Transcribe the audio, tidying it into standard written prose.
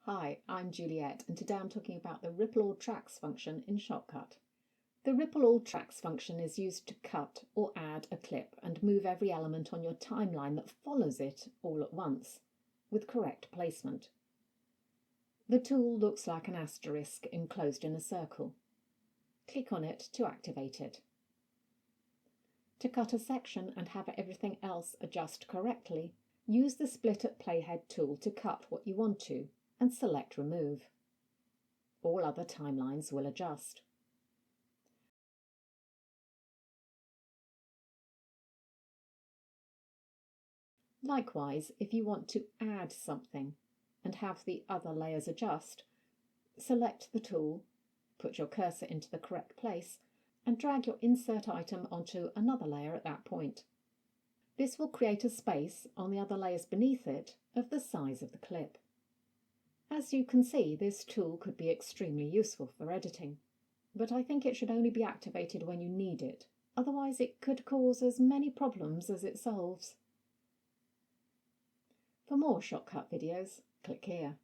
Hi, I'm Juliet, and today I'm talking about the Ripple All Tracks function in Shotcut. The Ripple All Tracks function is used to cut or add a clip and move every element on your timeline that follows it all at once, with correct placement. The tool looks like an asterisk enclosed in a circle. Click on it to activate it. To cut a section and have everything else adjust correctly, use the Split at Playhead tool to cut what you want to, and select Remove. All other timelines will adjust. Likewise, if you want to add something and have the other layers adjust, select the tool, put your cursor into the correct place, and drag your insert item onto another layer at that point. This will create a space on the other layers beneath it of the size of the clip. As you can see, this tool could be extremely useful for editing, but I think it should only be activated when you need it, otherwise it could cause as many problems as it solves. For more Shotcut videos, click here.